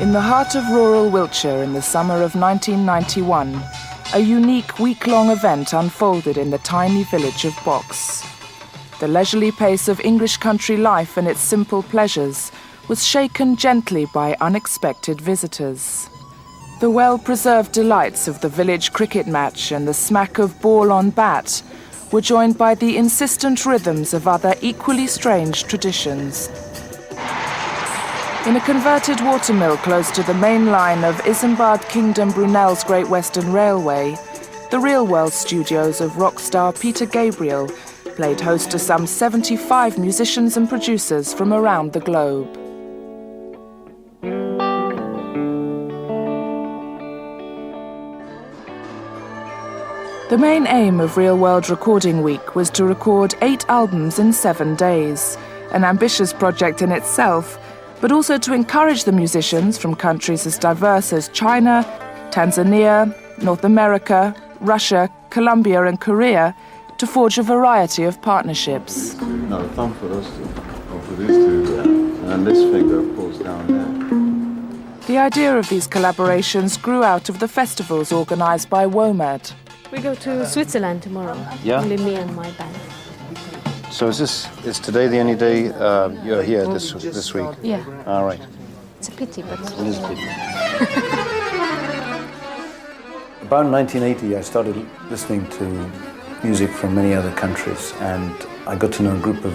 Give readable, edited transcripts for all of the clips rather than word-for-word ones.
In the heart of rural Wiltshire in the summer of 1991, a unique week-long event unfolded in the tiny village of Box. The leisurely pace of English country life and its simple pleasures was shaken gently by unexpected visitors. The well-preserved delights of the village cricket match and the smack of ball on bat were joined by the insistent rhythms of other equally strange traditions. In a converted watermill close to the main line of Isambard Kingdom Brunel's Great Western Railway, the real-world studios of rock star Peter Gabriel played host to some 75 musicians and producers from around the globe. The main aim of Real World Recording Week was to record 8 albums in 7 days, an ambitious project in itself, but also to encourage the musicians from countries as diverse as China, Tanzania, North America, Russia, Colombia and Korea to forge a variety of partnerships. Now the thumb for those two, or for these two, and this finger pulls down there. The idea of these collaborations grew out of the festivals organised by WOMAD. We go to Switzerland tomorrow, Yeah? only me and my band. So is today the only day you're here this week? Yeah, All right. it's a pity, but It is a pity. About 1980, I started listening to music from many other countries, and I got to know a group of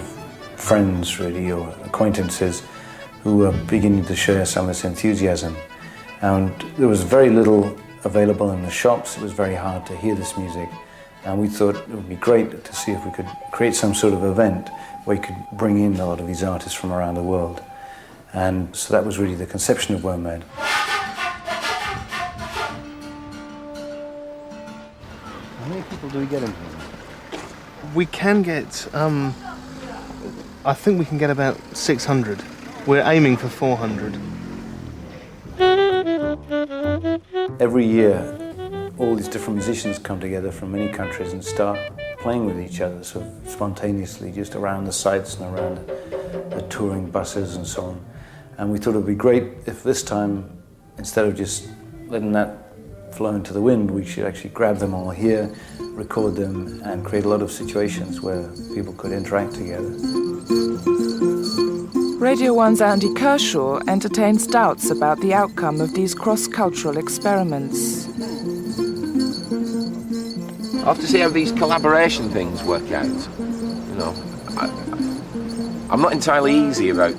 friends, really, or acquaintances, who were beginning to share some of this enthusiasm. And there was very little available in the shops. It was very hard to hear this music. And we thought it would be great to see if we could create some sort of event where we could bring in a lot of these artists from around the world. And so that was really the conception of WOMAD. How many people do we get in here? We can get, I think we can get about 600. We're aiming for 400. Every year, all these different musicians come together from many countries and start playing with each other, sort of spontaneously, just around the sites and around the touring buses and so on. And we thought it would be great if this time, instead of just letting that flow into the wind, we should actually grab them all here, record them, and create a lot of situations where people could interact together. Radio 1's Andy Kershaw entertains doubts about the outcome of these cross-cultural experiments. I have to see how these collaboration things work out. You know, I'm not entirely easy about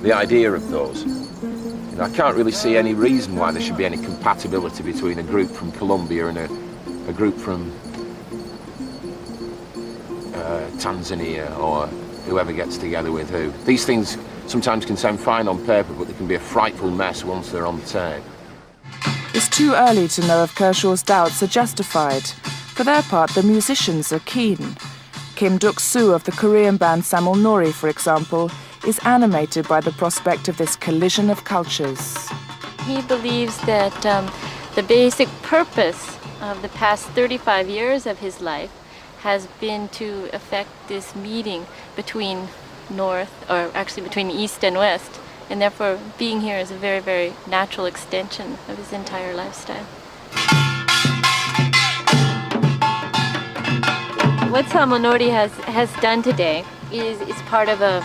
the idea of those. You know, I can't really see any reason why there should be any compatibility between a group from Colombia and a group from Tanzania, or whoever gets together with who. These things sometimes can sound fine on paper, but they can be a frightful mess once they're on tape. It's too early to know if Kershaw's doubts are justified. For their part, the musicians are keen. Kim Duk-soo of the Korean band Samul Nori, for example, is animated by the prospect of this collision of cultures. He believes that the basic purpose of the past 35 years of his life has been to effect this meeting between between East and West, and therefore being here is a very, very natural extension of his entire lifestyle. What Samul Nori has done today is part of a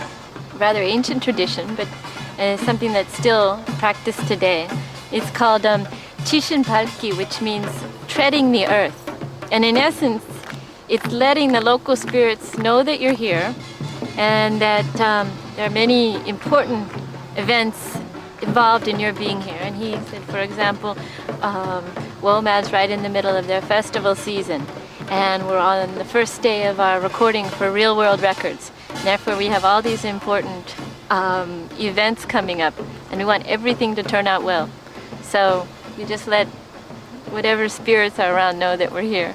rather ancient tradition, but something that's still practiced today. It's called Chishin Palki, which means treading the earth. And in essence, it's letting the local spirits know that you're here and that there are many important events involved in your being here. And he said, for example, WOMAD's right in the middle of their festival season, and we're on the first day of our recording for Real World Records. And therefore, we have all these important events coming up, and we want everything to turn out well. So we just let whatever spirits are around know that we're here.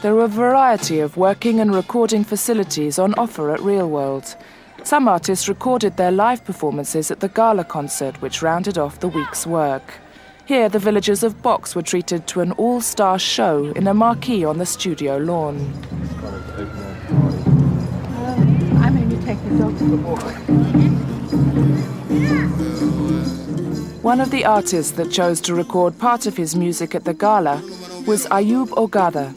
The there are a variety of working and recording facilities on offer at Real World. Some artists recorded their live performances at the gala concert, which rounded off the week's work. Here, the villagers of Box were treated to an all-star show in a marquee on the studio lawn. I maybe take the dog to the boy. One of the artists that chose to record part of his music at the gala was Ayub Ogada.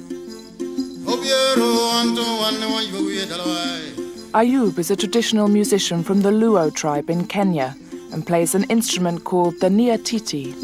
Ayub is a traditional musician from the Luo tribe in Kenya and plays an instrument called the niatiti.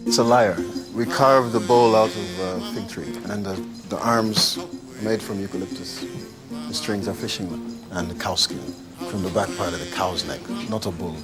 It's a lyre. We carved the bowl out of a fig tree, and the arms made from eucalyptus. The strings are fishing line, and the cow skin from the back part of the cow's neck, not a bull.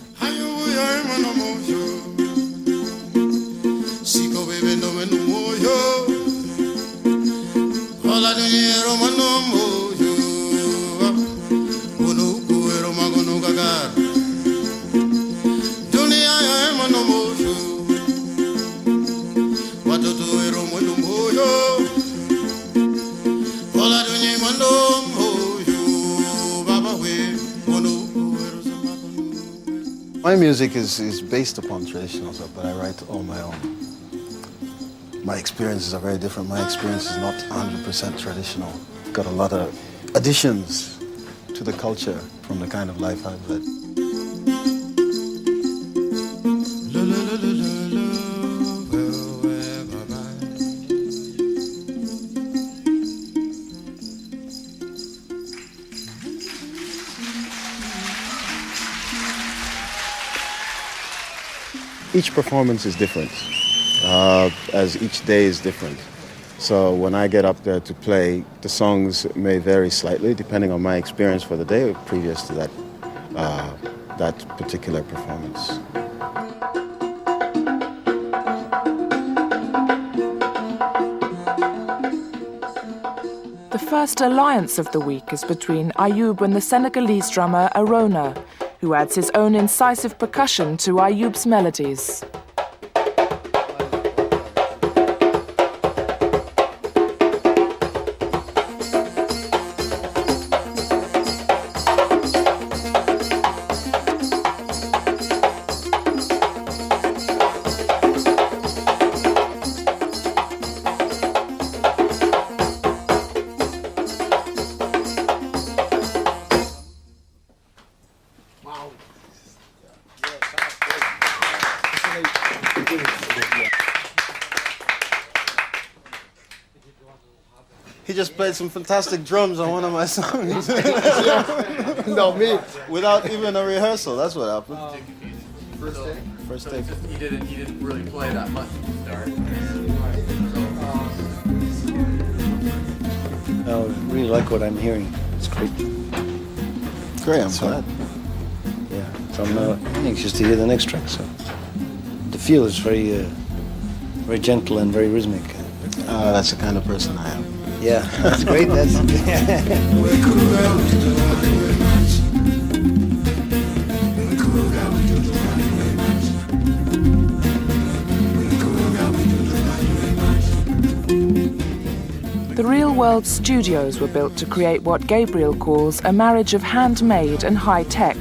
My music is based upon traditional stuff, but I write all my own. My experiences are very different. My experience is not 100% traditional. Got a lot of additions to the culture from the kind of life I've led. Each performance is different, as each day is different. So when I get up there to play, the songs may vary slightly depending on my experience for the day previous to that particular performance. The first alliance of the week is between Ayub and the Senegalese drummer Arona, who adds his own incisive percussion to Ayub's melodies. He just played some fantastic drums on one of my songs. No, me. Without even a rehearsal, that's what happened. First take. He didn't really play that much to start. I really like what I'm hearing. It's great. Great, I'm glad. Yeah, so I'm anxious to hear the next track. So the feel is very, very gentle and very rhythmic. That's the kind of person I am. Yeah, that's great. That's. The Real World studios were built to create what Gabriel calls a marriage of handmade and high-tech,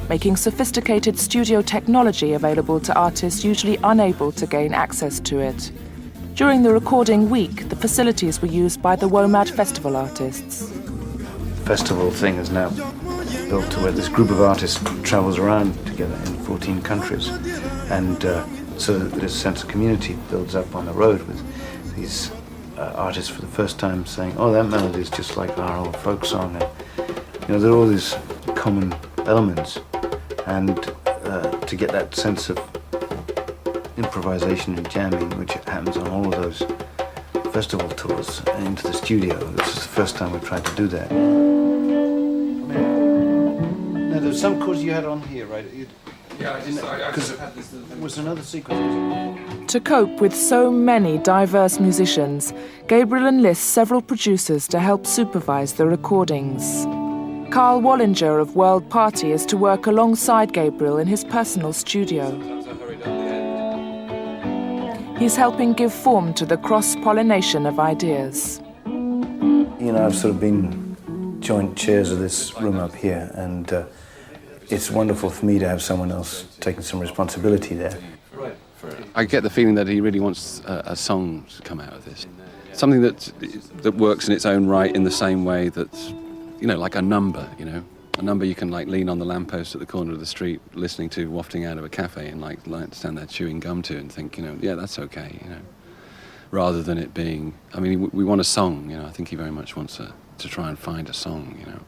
making sophisticated studio technology available to artists usually unable to gain access to it. During the recording week, the facilities were used by the WOMAD festival artists. Festival thing is now built to where this group of artists travels around together in 14 countries, and so that this sense of community builds up on the road with these artists for the first time saying, "Oh, that melody is just like our old folk song," and there are all these common elements, and to get that sense of improvisation and jamming, which happens on all of those festival tours, into the studio. This is the first time we've tried to do that. Now, there's some chords you had on here, right? Because it was another sequence. To cope with so many diverse musicians, Gabriel enlists several producers to help supervise the recordings. Carl Wallinger of World Party is to work alongside Gabriel in his personal studio. He's helping give form to the cross-pollination of ideas. You know, I've sort of been joint chairs of this room up here, and it's wonderful for me to have someone else taking some responsibility there. I get the feeling that he really wants a song to come out of this. Something that works in its own right in the same way that, you know, like a number, you know. A number you can like lean on the lamppost at the corner of the street listening to wafting out of a cafe and like stand there chewing gum to and think, you know, yeah, that's okay, you know. Rather than it being, I mean, we want a song, you know. I think he very much wants to try and find a song, you know,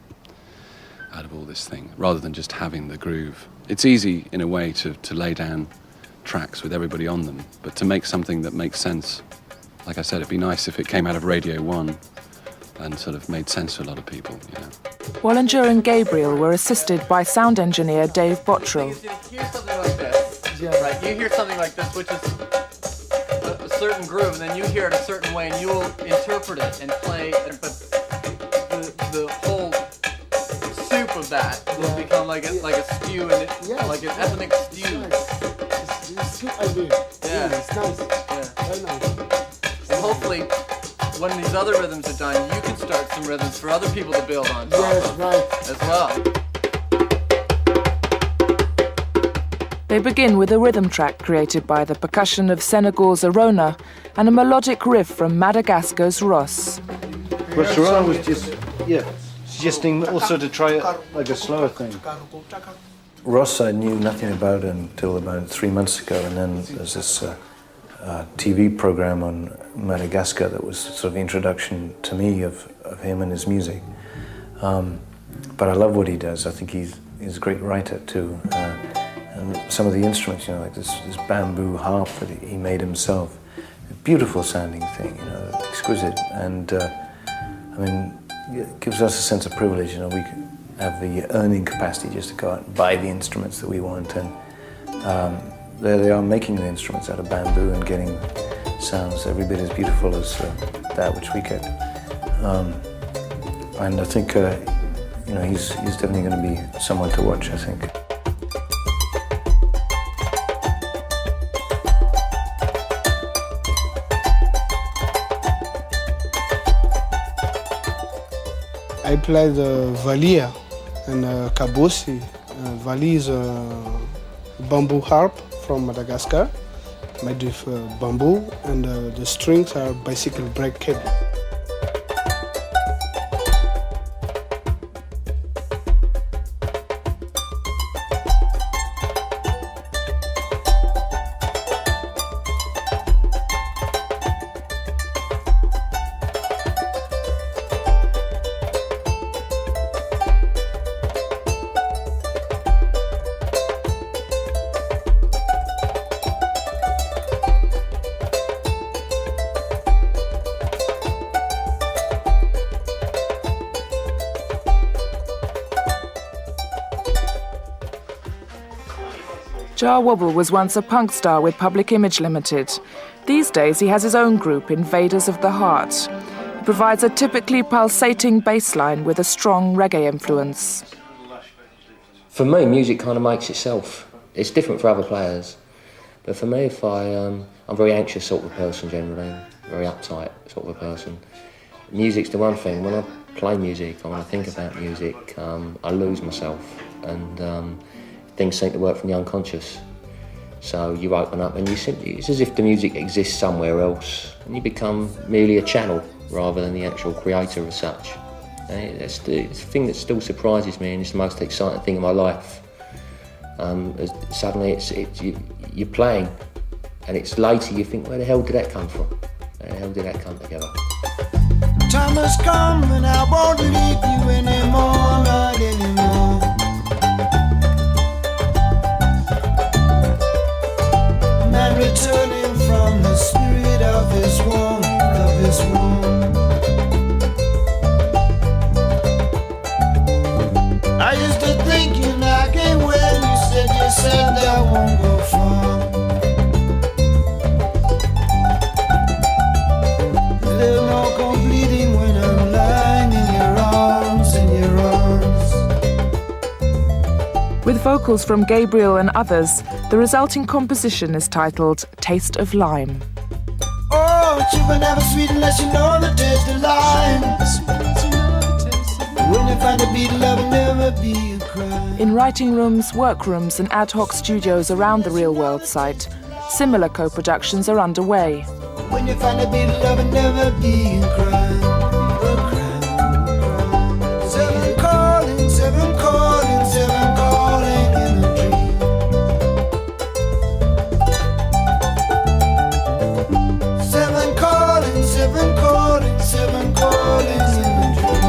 out of all this thing, rather than just having the groove. It's easy in a way to lay down tracks with everybody on them, but to make something that makes sense, like I said, it'd be nice if it came out of Radio 1 and sort of made sense to a lot of people, you know. Wallinger and Gabriel were assisted by sound engineer Dave Bottrell. You hear something like this, right? You hear something like this, which is a certain groove, and then you hear it a certain way, and you will interpret it and play, but the whole soup of that will become like a stew, and like an ethnic stew. It's idea. Yeah, it's nice. Yeah. Very nice. And hopefully, when these other rhythms are done, you can start some rhythms for other people to build on top Yes, of right. as well. They begin with a rhythm track created by the percussion of Senegal's Arona and a melodic riff from Madagascar's Ross. But Sarah was just, suggesting also to try like a slower thing. Ross I knew nothing about until about 3 months ago, and then there's this TV program on Madagascar that was sort of the introduction to me of him and his music. But I love what he does. I think he's a great writer too. And some of the instruments, you know, like this bamboo harp that he made himself, a beautiful sounding thing, you know, exquisite. And I mean, it gives us a sense of privilege, you know, we can have the earning capacity just to go out and buy the instruments that we want, and there they are making the instruments out of bamboo and getting sounds every bit as beautiful as that which we get. And I think, you know, he's definitely going to be someone to watch, I think. I played Valia and Kabosi. Vali is a bamboo harp from Madagascar, made with bamboo, and the strings are basically break cable. Jar Wobble was once a punk star with Public Image Limited. These days he has his own group, Invaders of the Heart. He provides a typically pulsating bass line with a strong reggae influence. For me, music kind of makes itself. It's different for other players. But for me, I'm a very anxious sort of person generally, very uptight sort of a person. Music's the one thing. When I play music, or when I think about music, I lose myself, and things seem to work from the unconscious. So you open up and it's as if the music exists somewhere else, and you become merely a channel rather than the actual creator as such. It's the thing that still surprises me, and it's the most exciting thing in my life. Suddenly you're playing, and it's later you think, where the hell did that come from? Where the hell did that come together? Time has come and I won't leave you anymore, not anymore. Man returning from the spirit of his womb, I used to think you knocking when you said With vocals from Gabriel and others, the resulting composition is titled Taste of Lime. Oh, you will never sweet unless you know the taste of lime. When you find a beat, love will never be a crime. In writing rooms, workrooms and ad hoc studios around the Real World site, similar co-productions are underway. When you find a beat, love will never be a crime. Seven calling, seven calling, seven calling in a dream. Seven calling, seven calling, seven calling in a dream.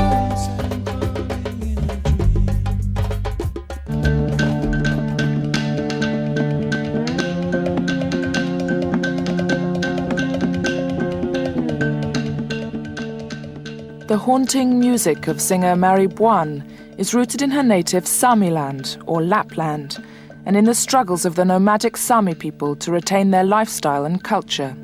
The haunting music of singer Mary Buan is rooted in her native Sami land, or Lapland, and in the struggles of the nomadic Sami people to retain their lifestyle and culture.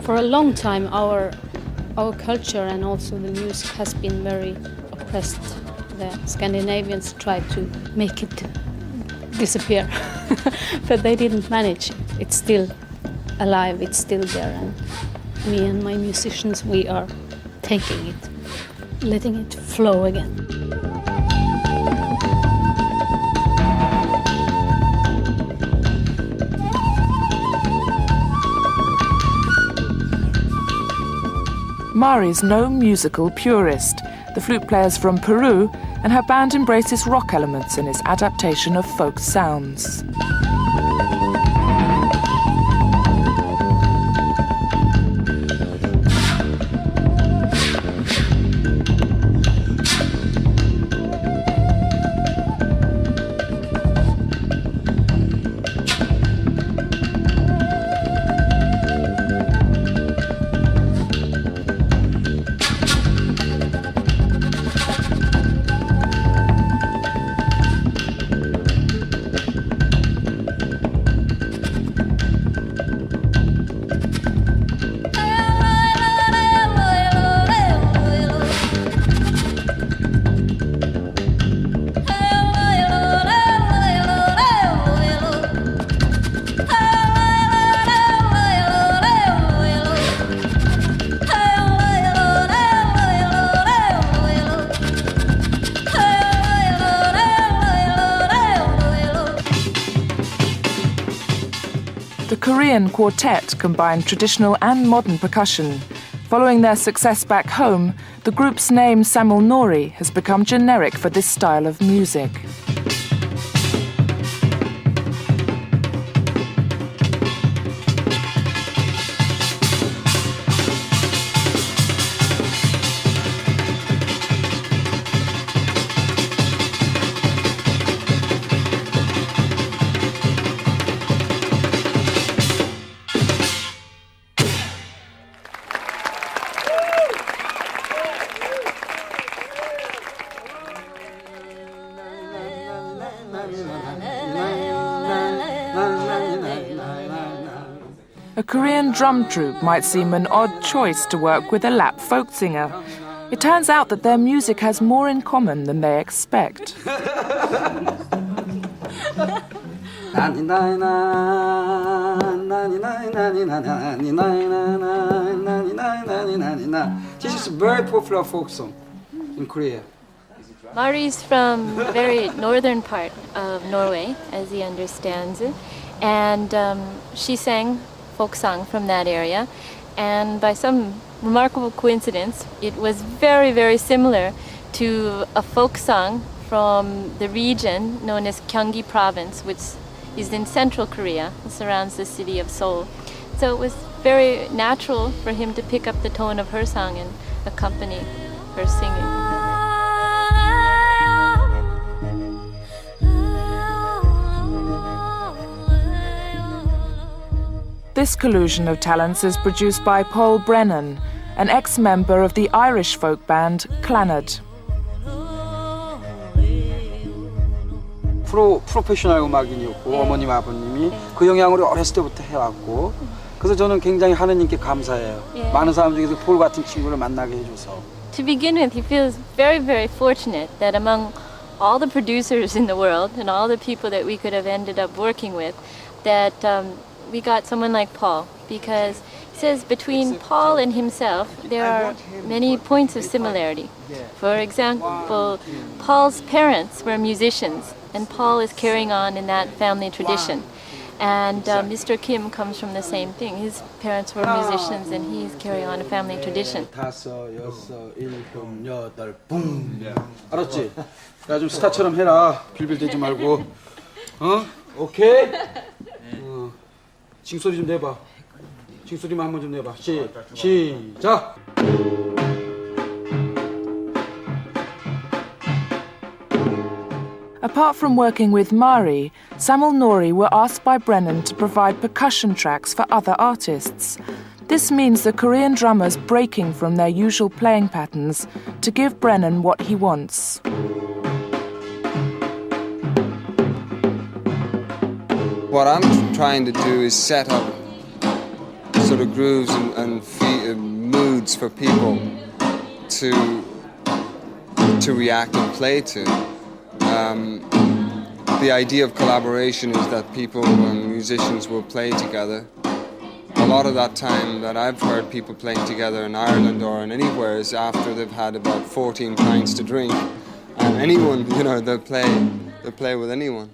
For a long time, our culture and also the music has been very oppressed. The Scandinavians tried to make it disappear, but they didn't manage. It's still alive, it's still there, and me and my musicians, we are taking it, letting it flow again. Mari's no musical purist. The flute player's from Peru, and her band embraces rock elements in its adaptation of folk sounds. The Korean quartet combined traditional and modern percussion. Following their success back home, the group's name Samulnori has become generic for this style of music. A Korean drum troupe might seem an odd choice to work with a Lap folk singer. It turns out that their music has more in common than they expect. This is a very popular folk song in Korea. Mari's from the very northern part of Norway, as he understands it, and she sang folk song from that area, and by some remarkable coincidence, it was very, very similar to a folk song from the region known as Gyeonggi Province, which is in central Korea. It surrounds the city of Seoul. So it was very natural for him to pick up the tone of her song and accompany her singing. This This collusion of talents is produced by Paul Brennan, an ex-member of the Irish folk band Clannad. 프로페셔널 음악인이었고 어머님 아버님이 그 영향으로 어렸을 때부터 해왔고 그래서 저는 굉장히 하느님께 감사해요. 많은 사람 중에서 폴 같은 친구를 만나게 해줘서. To begin with, he feels very, very fortunate that among all the producers in the world and all the people that we could have ended up working with, that we got someone like Paul, because he says between Paul and himself there are many points of similarity. For example, Paul's parents were musicians, and Paul is carrying on in that family tradition. And Mr. Kim comes from the same thing. His parents were musicians, and he's carrying on a family tradition. 다섯, 여섯, 일곱, 여덟, 뿡. 알았지? 야, 좀 스타처럼 해라. 빌빌대지 말고. 어? 오케이? 징소리 좀 내봐. 징소리만 한번 좀 내봐. 시작! Apart from working with Mari, Samuel Nori were asked by Brennan to provide percussion tracks for other artists. This means the Korean drummers breaking from their usual playing patterns to give Brennan what he wants. What I'm trying to do is set up sort of grooves and moods for people to react and play to. The idea of collaboration is that people and musicians will play together. A lot of that time that I've heard people playing together in Ireland or in anywhere is after they've had about 14 pints to drink. And anyone, you know, they'll play with anyone.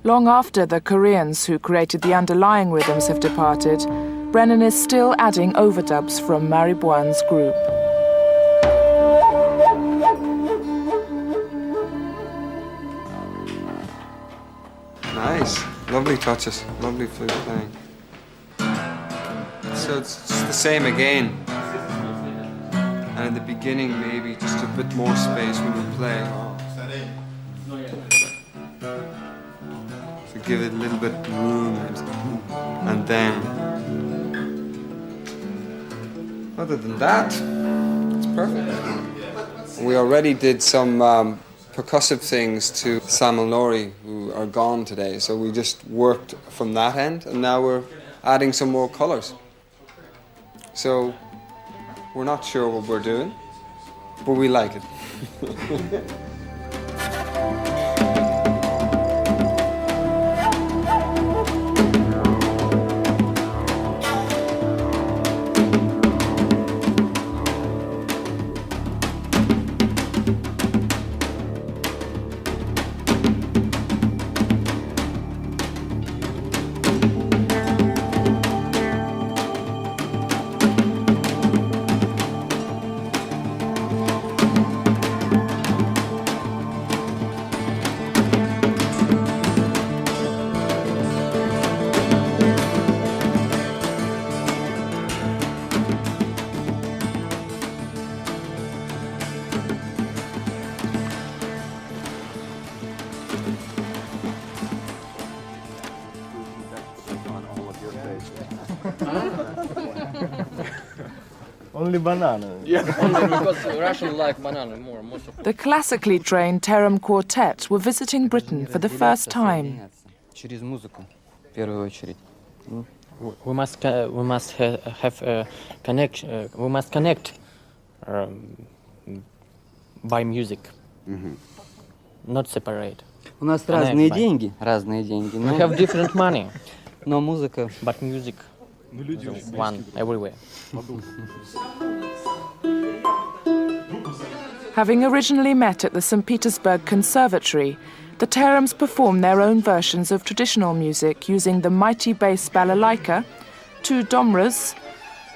Long after the Koreans who created the underlying rhythms have departed, Brennan is still adding overdubs from Mari Boine's group. Nice, lovely touches, lovely flute playing. So it's just the same again. And in the beginning maybe just a bit more space when you play. So give it a little bit room and then other than that, it's perfect. We already did some percussive things to Samuel Nori, who are gone today, so we just worked from that end, and now we're adding some more colours. So we're not sure what we're doing, but we like it. Only banana. Yeah, only because Russians like banana more. Most of The classically trained Terem Quartet were visiting Britain for the first time. Через музыку, в первую очередь. We must have a connection. We must connect by music, not separate. У нас разные деньги. Разные деньги. We have different money. Но музыка. But music is one everywhere. Having originally met at the St. Petersburg Conservatory, the Terems perform their own versions of traditional music using the mighty bass balalaika, two domras,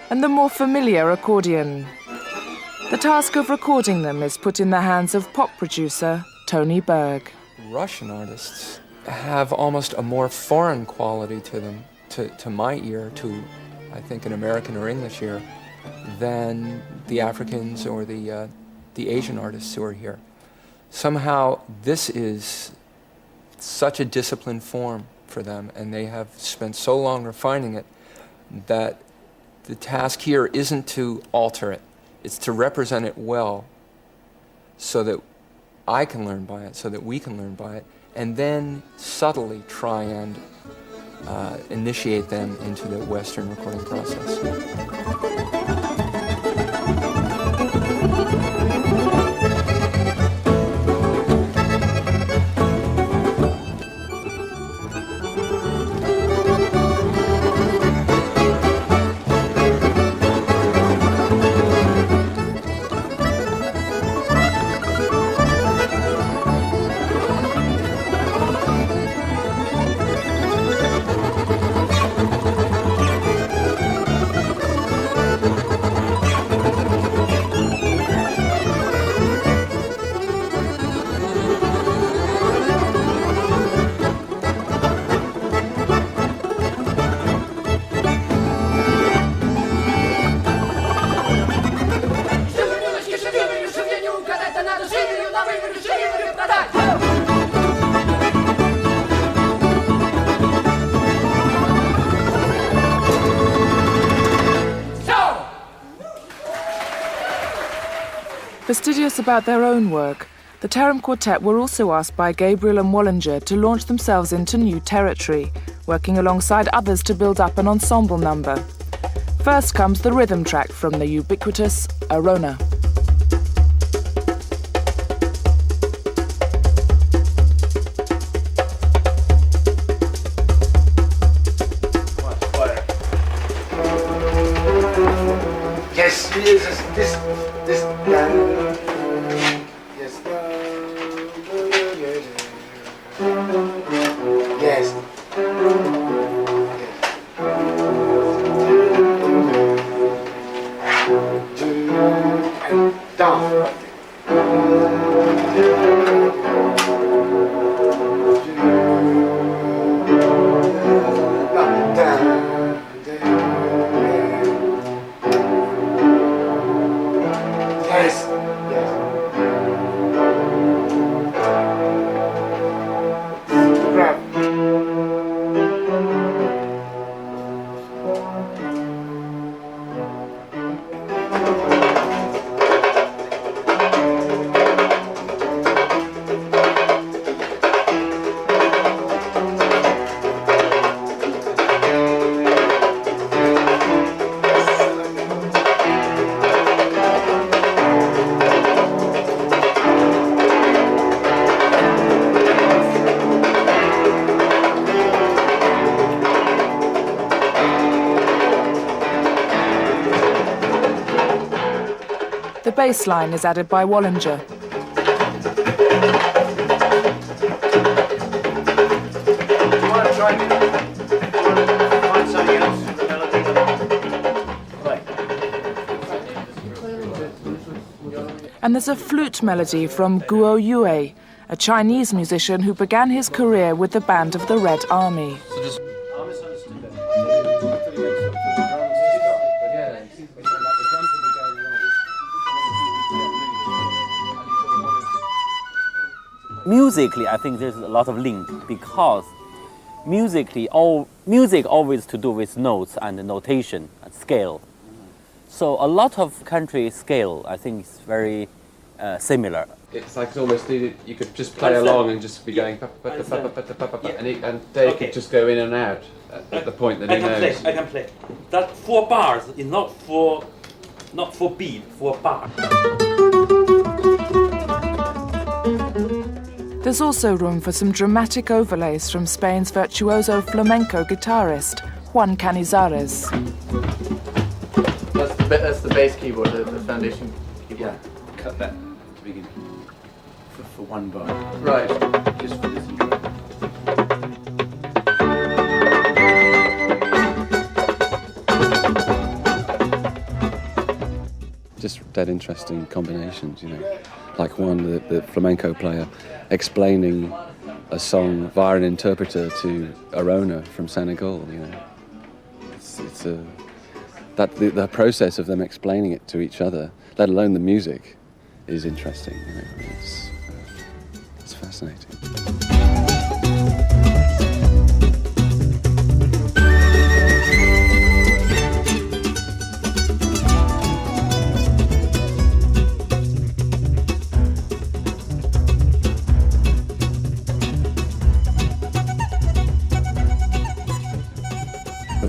and the more familiar accordion. The task of recording them is put in the hands of pop producer Tony Berg. Russian artists have almost a more foreign quality to them, to my ear, to I think, an American or English here than the Africans or the Asian artists who are here. Somehow this is such a disciplined form for them, and they have spent so long refining it that the task here isn't to alter it, it's to represent it well so that I can learn by it, so that we can learn by it, and then subtly try and initiate them into the Western recording process. Fastidious about their own work, the Taram Quartet were also asked by Gabriel and Wallinger to launch themselves into new territory, working alongside others to build up an ensemble number. First comes the rhythm track from the ubiquitous Arona. Yes, this. Yes. Down. The bass line is added by Wallinger. And there's a flute melody from Guo Yue, a Chinese musician who began his career with the band of the Red Army. Musically, I think there's a lot of link because musically, music always to do with notes and notation and scale. So a lot of country scale, I think, is very similar. It's like it's almost you could just play along and just be going, and they could just go in and out at the point that he knows. I can play. That 4 bars is not for beat, 4 bar. There's also room for some dramatic overlays from Spain's virtuoso flamenco guitarist, Juan Canizares. That's the bass keyboard, the foundation keyboard. Yeah, cut that to begin for 1 bar. Right. Just for this intro. Just dead interesting combinations, you know. Like the flamenco player explaining a song via an interpreter to Arona from Senegal, you know. that the process of them explaining it to each other, let alone the music, is interesting. You know? It's fascinating.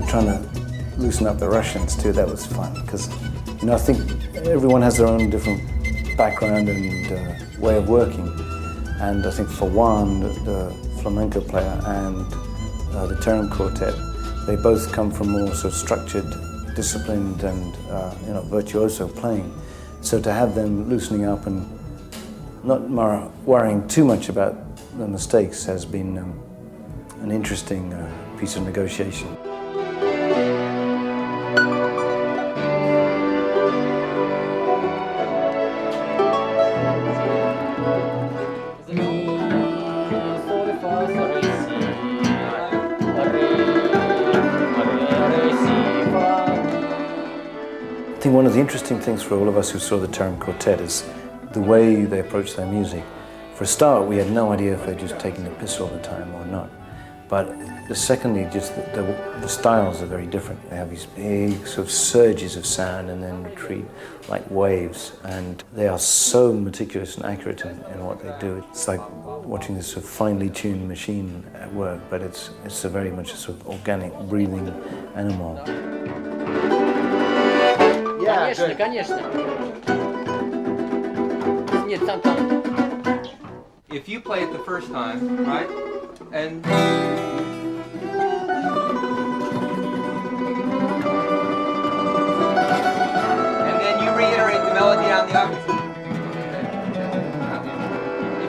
Trying to loosen up the Russians too, that was fun, because I think everyone has their own different background and way of working, and I think for one, the flamenco player and the Taram quartet, they both come from more sort of structured, disciplined and virtuoso playing, so to have them loosening up and not worrying too much about the mistakes has been an interesting piece of negotiation. I think one of the interesting things for all of us who saw the Taram Quartet is the way they approach their music. For a start, we had no idea if they're just taking the piss all the time or not. But secondly, just the styles are very different. They have these big sort of surges of sound and then retreat like waves. And they are so meticulous and accurate in what they do. It's like watching this sort of finely tuned machine at work, but it's a very much a sort of organic, breathing animal. Конечно, конечно. Нет, там. If you play it the first time, right, and then you reiterate the melody on the octave.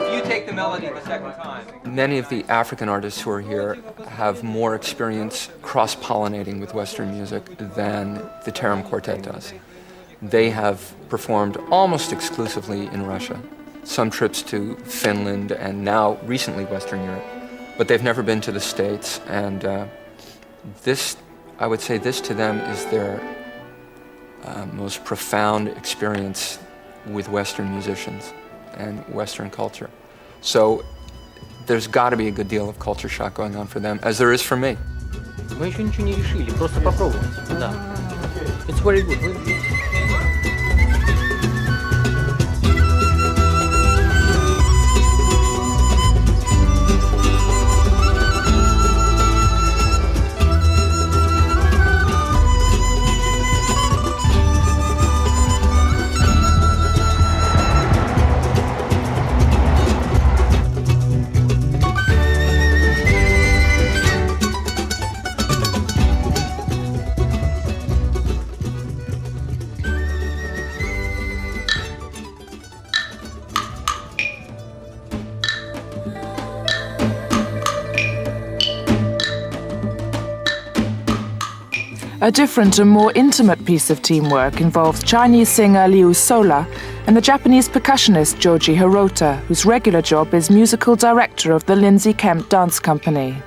If you take the melody the second time. Many of the African artists who are here have more experience cross-pollinating with Western music than the Taram Quartet does. They have performed almost exclusively in Russia, some trips to Finland and now recently Western Europe, but they've never been to the States, and I would say this to them is their most profound experience with Western musicians and Western culture. So there's got to be a good deal of culture shock going on for them, as there is for me. Мы еще ничего не решили, просто попробовать. Да. It's very good. A different and more intimate piece of teamwork involves Chinese singer Liu Sola and the Japanese percussionist Joji Hirota, whose regular job is musical director of the Lindsay Kemp Dance Company.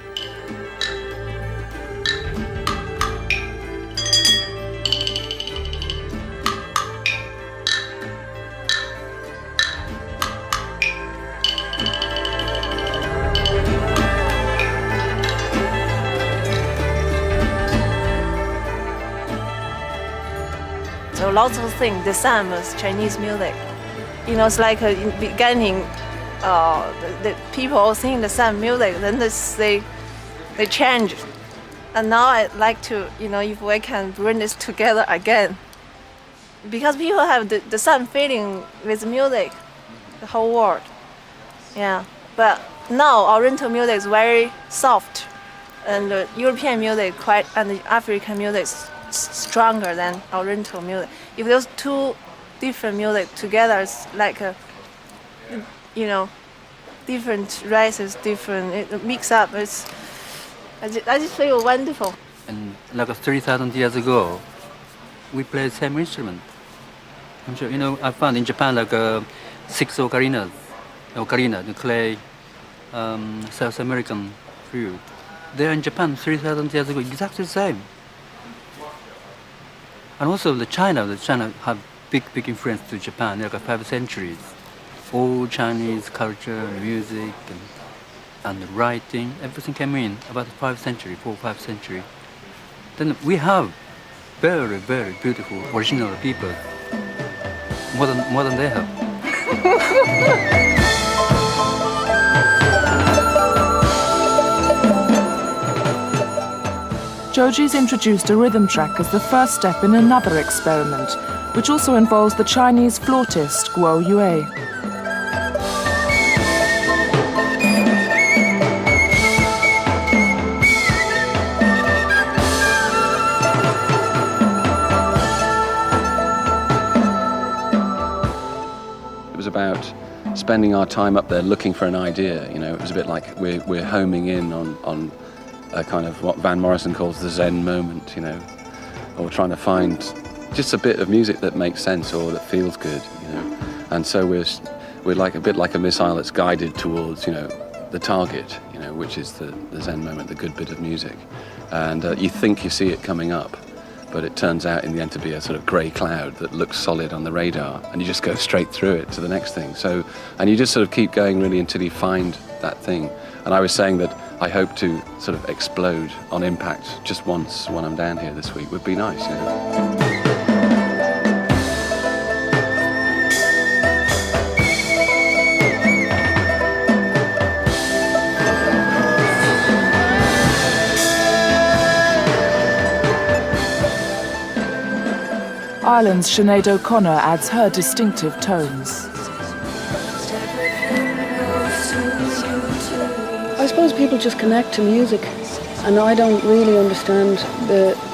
So lots of things. The same as Chinese music. You know, it's like in the beginning, the people sing the same music, then they change. And now I'd like to, if we can bring this together again. Because people have the same feeling with music, the whole world. Yeah. But now Oriental music is very soft, and the European music and the African music is stronger than Oriental music. If those two different music together, it's like different races, it mix up. I just feel wonderful. And like 3,000 years ago, we play the same instrument. I'm sure, I found in Japan like 6 ocarinas, the clay South American flute. There in Japan 3,000 years ago, exactly the same. And also the China have big influence to Japan, like 5 centuries. All Chinese culture, music, and writing, everything came in about 5 century, 4 or 5 century. Then we have very, very beautiful original people, more than they have. Joji's introduced a rhythm track as the first step in another experiment, which also involves the Chinese flautist Guo Yue. It was about spending our time up there looking for an idea. You know, it was a bit like we're homing in on a kind of what Van Morrison calls the Zen moment, you know, or trying to find just a bit of music that makes sense or that feels good, you know. And so we're like a bit like a missile that's guided towards, you know, the target, you know, which is the Zen moment, the good bit of music. And you think you see it coming up, but it turns out in the end to be a sort of grey cloud that looks solid on the radar, and you just go straight through it to the next thing. So, and you just sort of keep going really until you find that thing. And I was saying that I hope to sort of explode on impact just once when I'm down here this week. Would be nice, you know. Ireland's Sinead O'Connor adds her distinctive tones. I suppose people just connect to music, and I don't really understand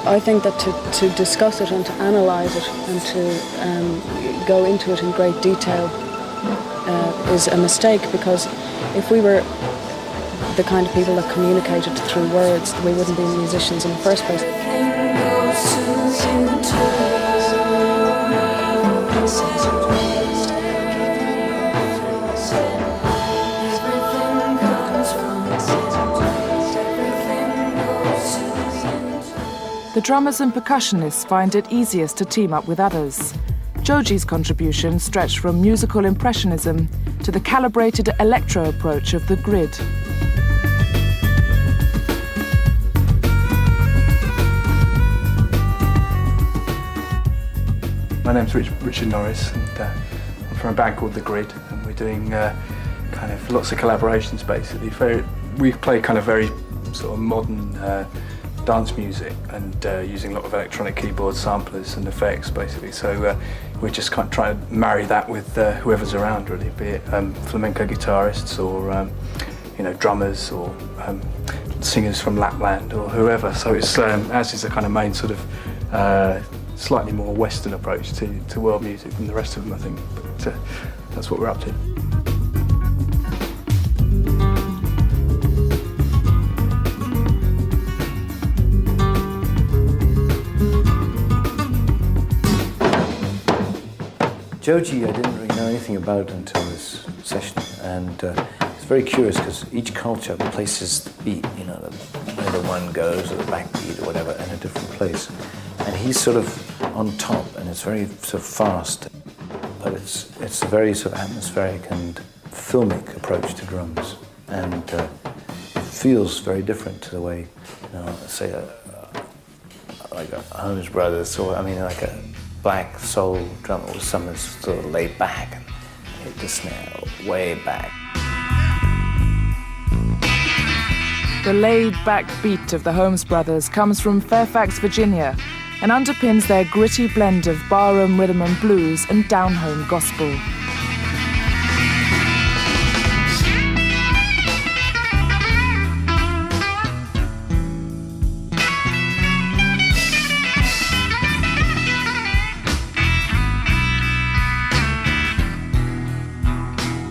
I think that to discuss it and to analyse it and to go into it in great detail is a mistake, because if we were the kind of people that communicated through words, we wouldn't be musicians in the first place. The drummers and percussionists find it easiest to team up with others. Joji's contribution stretched from musical impressionism to the calibrated electro approach of the grid. My name's Richard Norris, and I'm from a band called The Grid, and we're doing kind of lots of collaborations basically. We play kind of very sort of modern dance music and using a lot of electronic keyboard samplers and effects basically. So we're just kind of trying to marry that with whoever's around really, be it flamenco guitarists or you know, drummers or singers from Lapland or whoever. So it's ours is a kind of main sort of slightly more Western approach to world music than the rest of them, I think. But that's what we're up to. Joji I didn't really know anything about until this session, and it's very curious because each culture places the beat, you know, where the one goes or the backbeat or whatever in a different place. And he's sort of on top, and it's very sort of fast, but it's a very sort of atmospheric and filmic approach to drums, and it feels very different to the way, you know, say like a Holmes Brothers, or I mean like a black soul drummer with someone sort of laid back and hit the snare way back. The laid-back beat of the Holmes Brothers comes from Fairfax, Virginia, and underpins their gritty blend of barroom rhythm and blues and down-home gospel.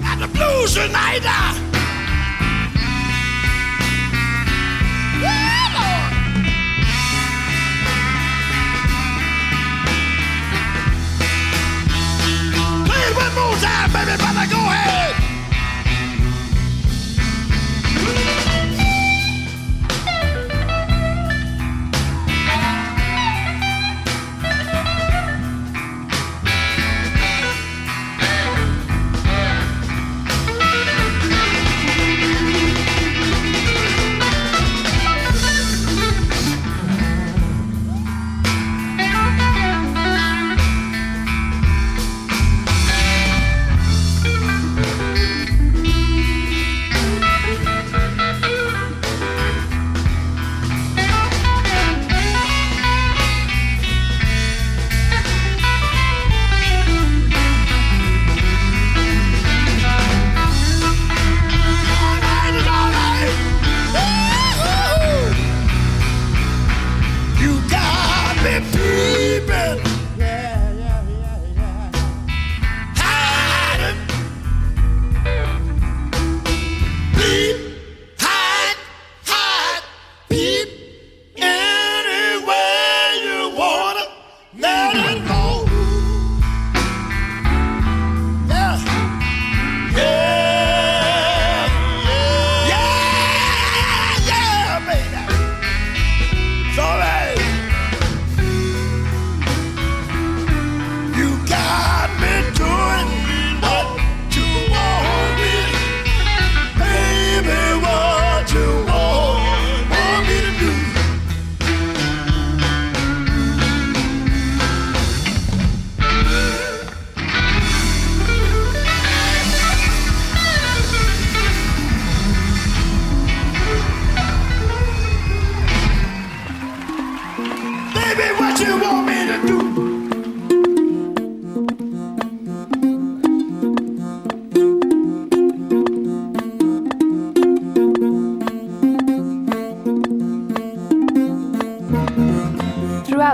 And the blues uniter. One more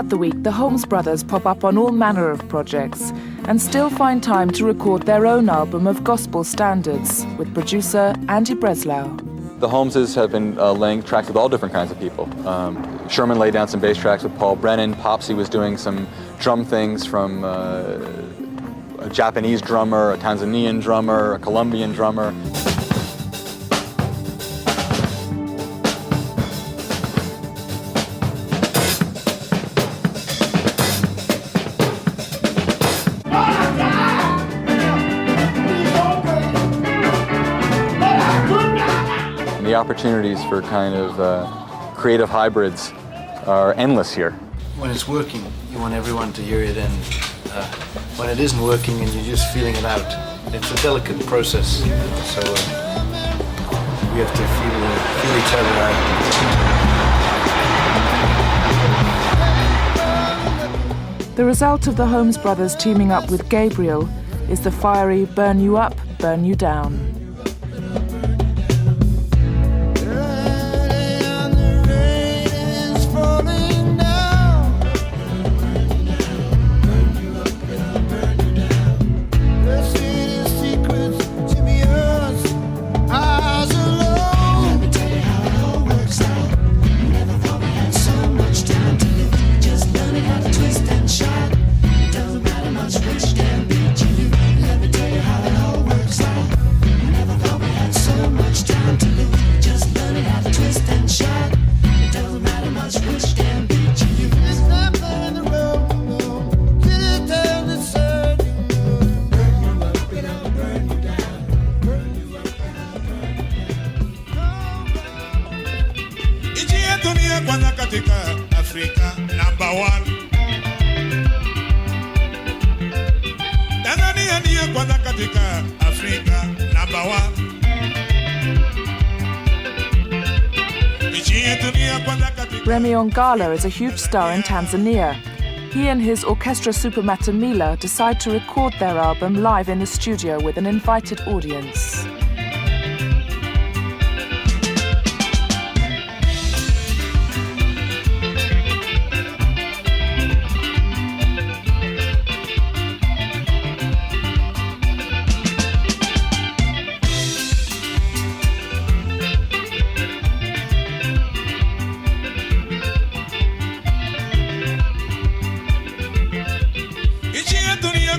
Throughout the week, the Holmes brothers pop up on all manner of projects and still find time to record their own album of gospel standards with producer Andy Breslau. The Holmeses have been laying tracks with all different kinds of people. Sherman laid down some bass tracks with Paul Brennan. Popsy was doing some drum things from a Japanese drummer, a Tanzanian drummer, a Colombian drummer. The opportunities for kind of creative hybrids are endless here. When it's working, you want everyone to hear it, and when it isn't working and you're just feeling it out, it's a delicate process. So we have to feel each other out. The result of the Holmes brothers teaming up with Gabriel is the fiery Burn You Up, Burn You Down. Africa #1. Tanzania ndiye kwanza katika Afrika #1. Remy Ongala is a huge star in Tanzania. He and his orchestra Supermata Mila decide to record their album live in the studio with an invited audience.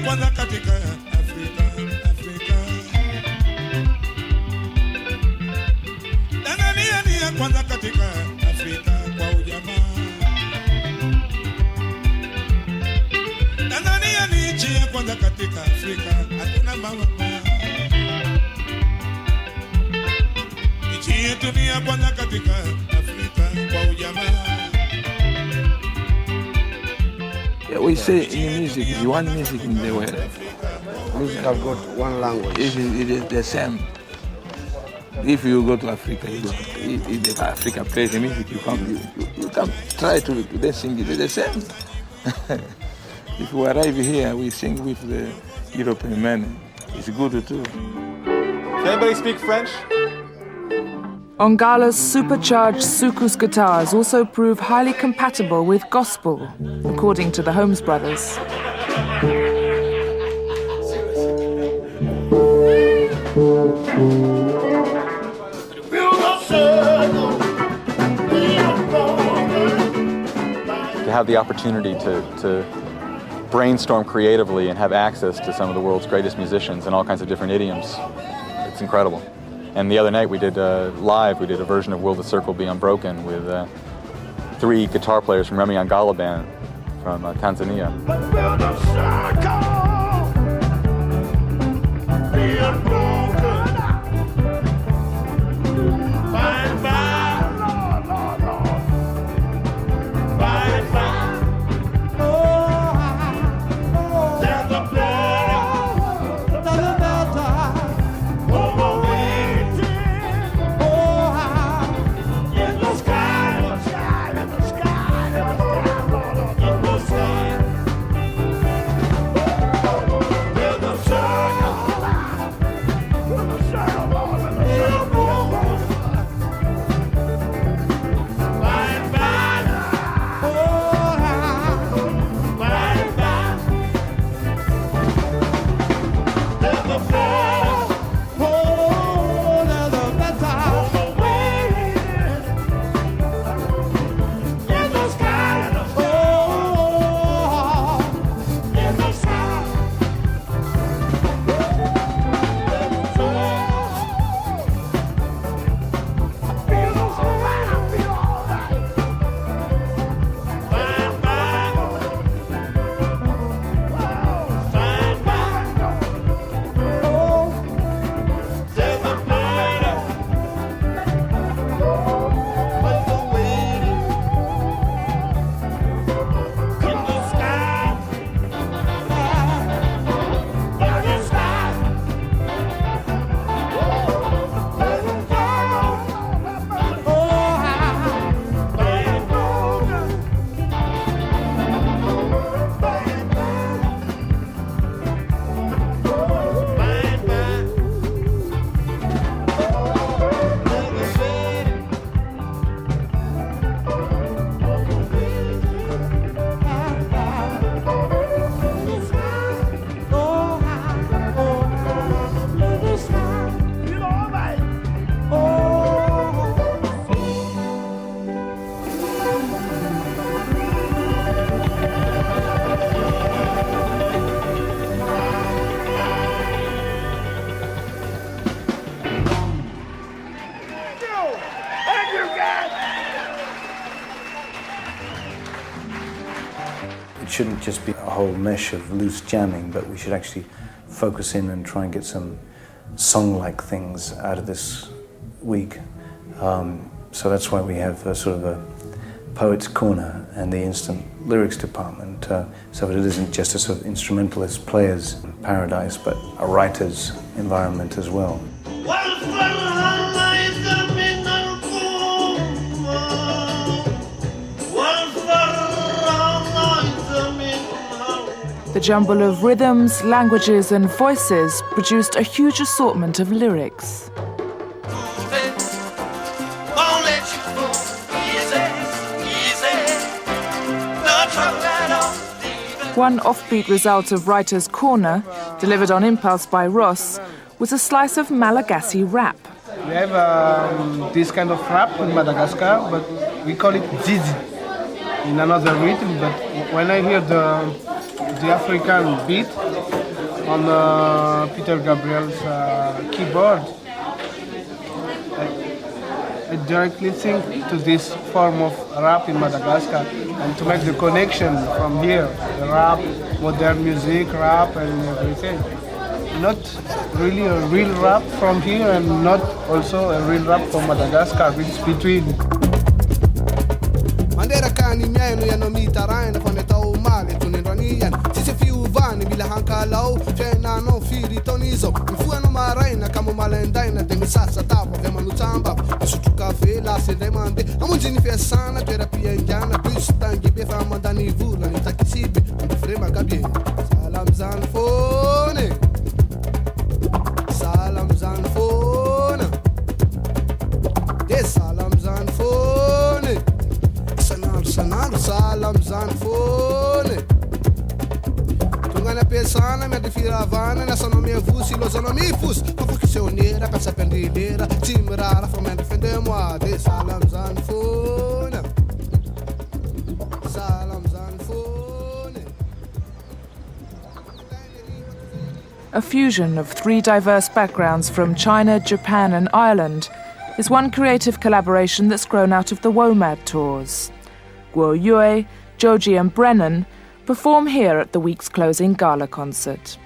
Kwanza katika Afrika. Tanzania ndiye kwanza katika Afrika kwa ujamaa. Tanzania ni nchi ya kwanza katika Afrika, hakuna mama. Nchi yetu ni ya kwanza katika Afrika kwa ujamaa. We say in music, the one music in the world. Music have got one language. It is the same. If you go to Africa, if the Africa plays the music, you can try to sing it. It's the same. If we arrive here, we sing with the European men. It's good too. Can anybody speak French? Ongala's supercharged soukous guitars also prove highly compatible with gospel, according to the Holmes brothers. To have the opportunity to brainstorm creatively and have access to some of the world's greatest musicians in all kinds of different idioms, it's incredible. And the other night we did live, we did a version of Will the Circle Be Unbroken with 3 guitar players from Remy Ongala Band from Tanzania. shouldn't just be a whole mesh of loose jamming, but we should actually focus in and try and get some song-like things out of this week. So that's why we have a sort of a poet's corner and the instant lyrics department, so that it isn't just a sort of instrumentalist player's paradise, but a writer's environment as well. The jumble of rhythms, languages and voices produced a huge assortment of lyrics. One offbeat result of Writer's Corner, delivered on impulse by Ross, was a slice of Malagasy rap. We have this kind of rap in Madagascar, but we call it zizi in another rhythm. But when I hear the African beat on Peter Gabriel's keyboard, I directly think to this form of rap in Madagascar, and to make the connection from here, the rap, modern music, rap and everything. Not really a real rap from here and not also a real rap from Madagascar, it's between. Mandera kani mieno ya no mitaraina kone tau male tunendwani yan sisi fiuvani bila hankalau tena no firi tonizo mfua no maraina kama malendaina de misasa tapo vema no tamba sutu cafe la se demande amunjini fesana terapia indiana bistangi be fa mandani vula ni takisibe ndo frema gabie salam zanfone salam zanfone de salam zanfone sanal salam zanfone tungana pesana me defiravana nessa no me vusi los no me fus como que seoneira pensa pendideira timrara from and defender moi de salam zanfone salam zanfone. A fusion of three diverse backgrounds from China, Japan and Ireland is one creative collaboration that's grown out of the WOMAD tours. Guo Yue, Joji and Brennan perform here at the week's closing gala concert.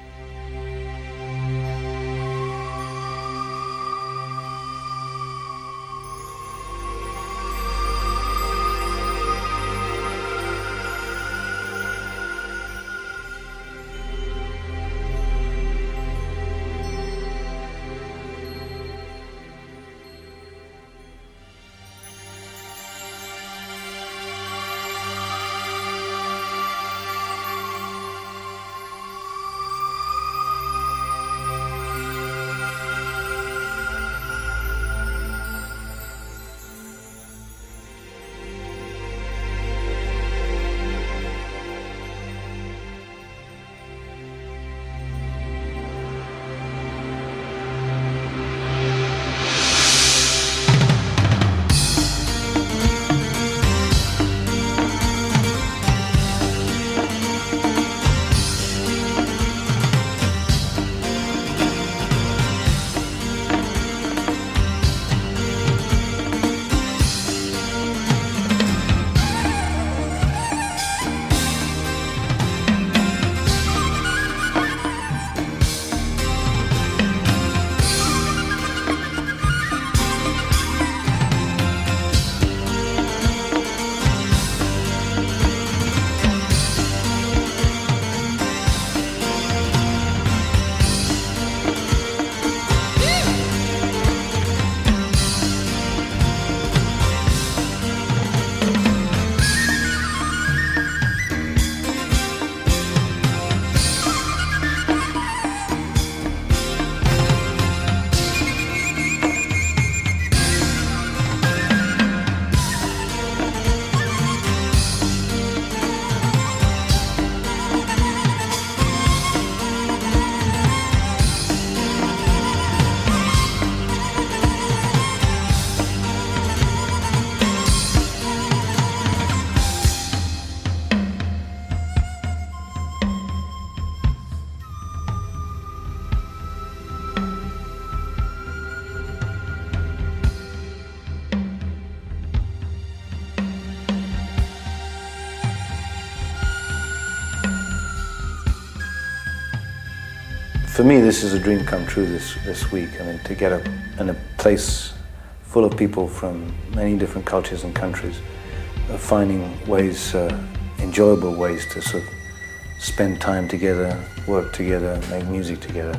For me, this is a dream come true this week. I mean, to get in a place full of people from many different cultures and countries, finding ways, enjoyable ways to sort of spend time together, work together, make music together.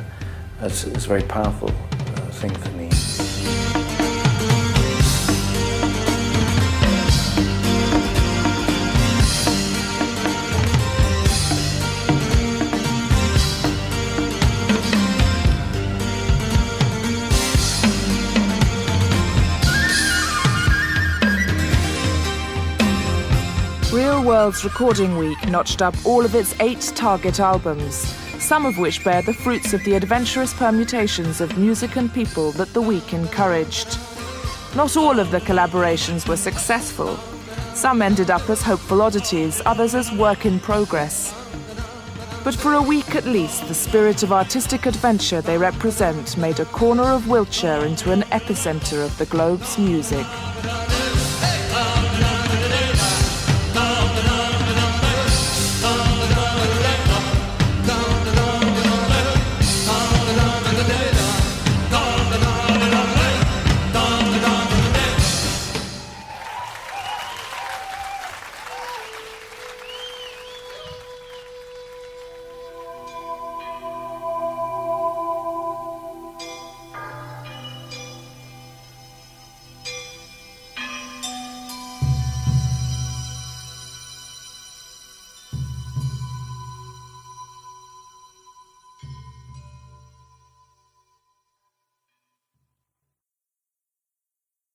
It's a very powerful thing for me. Real World's Recording Week notched up all of its 8 target albums, some of which bear the fruits of the adventurous permutations of music and people that the week encouraged. Not all of the collaborations were successful. Some ended up as hopeful oddities, others as work in progress. But for a week at least, the spirit of artistic adventure they represent made a corner of Wiltshire into an epicenter of the globe's music.